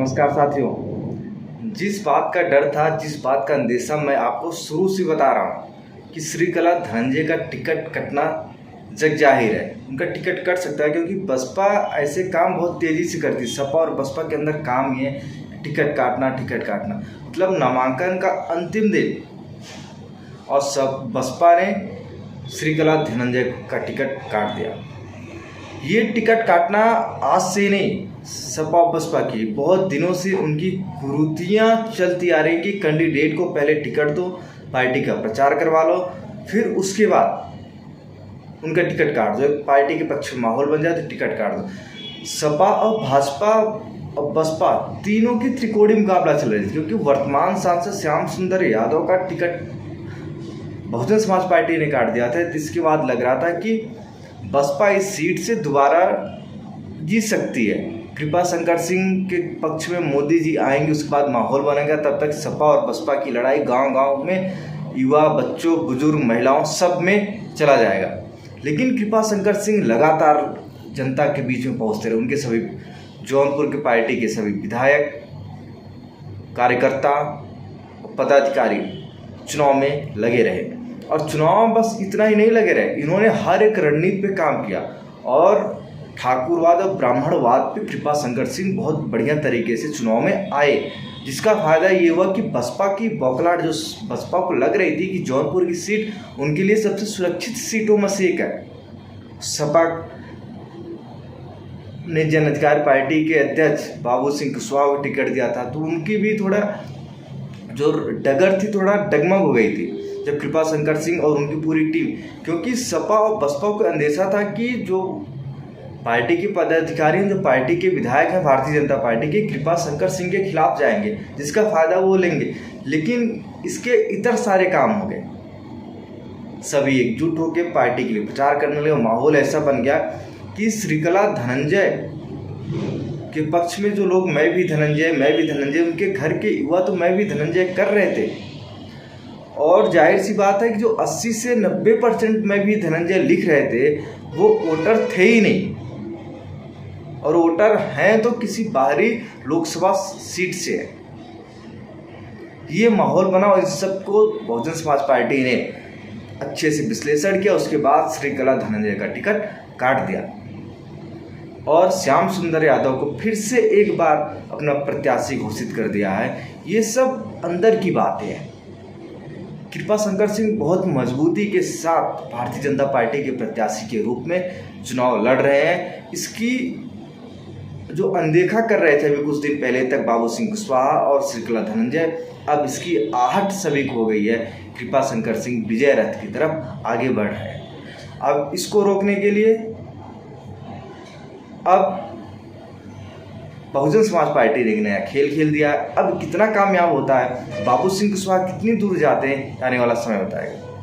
नमस्कार साथियों। जिस बात का डर था, जिस बात का अंदेशा मैं आपको शुरू से बता रहा हूँ कि श्रीकला धनंजय का टिकट कटना जग जाहिर है। उनका टिकट कट सकता है क्योंकि बसपा ऐसे काम बहुत तेज़ी से करती है। सपा और बसपा के अंदर काम ये है टिकट काटना। मतलब नामांकन का अंतिम दिन और सब बसपा ने श्रीकला धनंजय का टिकट काट दिया। ये टिकट काटना आज से नहीं, सपा बसपा की बहुत दिनों से उनकी कुरीतियाँ चलती आ रही कि कैंडिडेट को पहले टिकट दो, पार्टी का प्रचार करवा लो, फिर उसके बाद उनका टिकट काट दो। पार्टी के पक्ष में माहौल बन जाए तो टिकट काट दो। सपा और भाजपा और बसपा तीनों की त्रिकोणीय मुकाबला चल रही थी क्योंकि वर्तमान सांसद श्याम सुंदर यादव का टिकट बहुजन समाज पार्टी ने काट दिया था। इसके बाद लग रहा था कि बसपा इस सीट से दोबारा जीत सकती है। कृपा शंकर सिंह के पक्ष में मोदी जी आएंगे, उसके बाद माहौल बनेगा। तब तक सपा और बसपा की लड़ाई गांव-गांव में युवा, बच्चों, बुजुर्ग, महिलाओं सब में चला जाएगा। लेकिन कृपा शंकर सिंह लगातार जनता के बीच में पहुंचते रहे। उनके सभी जौनपुर के पार्टी के सभी विधायक, कार्यकर्ता, पदाधिकारी चुनाव में लगे रहे और चुनाव बस इतना ही नहीं लगे रहे, इन्होंने हर एक रणनीति पे काम किया और ठाकुरवाद और ब्राह्मणवाद पे कृपा शंकर सिंह बहुत बढ़िया तरीके से चुनाव में आए, जिसका फायदा ये हुआ कि बसपा की बौखलाहट जो बसपा को लग रही थी कि जौनपुर की सीट उनके लिए सबसे सुरक्षित सीटों में से एक है। सपा ने जन अधिकार पार्टी के अध्यक्ष बाबू सिंह कुशवाहा को टिकट दिया था तो उनकी भी थोड़ा जो डगर थी, थोड़ा डगमग हो गई थी जब कृपा शंकर सिंह और उनकी पूरी टीम, क्योंकि सपा और बसपा को अंदेशा था कि जो पार्टी के पदाधिकारी हैं, जो पार्टी के विधायक हैं भारतीय जनता पार्टी के, कृपा शंकर सिंह के खिलाफ जाएंगे जिसका फायदा वो लेंगे। लेकिन इसके इतर सारे काम हो गए, सभी एकजुट होकर पार्टी के लिए प्रचार करने लगे। माहौल ऐसा बन गया कि श्रीकला धनंजय के पक्ष में जो लोग मैं भी धनंजय, उनके घर के युवा तो मैं भी धनंजय कर रहे थे। और जाहिर सी बात है कि जो 80 से 90% में भी धनंजय लिख रहे थे वो वोटर थे ही नहीं, और वोटर हैं तो किसी बाहरी लोकसभा सीट से है। ये माहौल बना और इस सबको बहुजन समाज पार्टी ने अच्छे से विश्लेषण किया। उसके बाद श्रीकला धनंजय का टिकट काट दिया और श्याम सुंदर यादव को फिर से एक बार अपना प्रत्याशी घोषित कर दिया है। ये सब अंदर की बातें हैं। कृपा शंकर सिंह बहुत मजबूती के साथ भारतीय जनता पार्टी के प्रत्याशी के रूप में चुनाव लड़ रहे हैं। इसकी जो अनदेखा कर रहे थे अभी कुछ दिन पहले तक बाबू सिंह कुशवाहा और श्रीकला धनंजय, अब इसकी आहट सभी को हो गई है। कृपा शंकर सिंह विजय रथ की तरफ आगे बढ़ रहे हैं। अब इसको रोकने के लिए अब बहुजन समाज पार्टी ने एक नया खेल खेल दिया। अब कितना कामयाब होता है, बाबू सिंह कुशवाहा कितनी दूर जाते हैं, आने वाला समय बताएगा।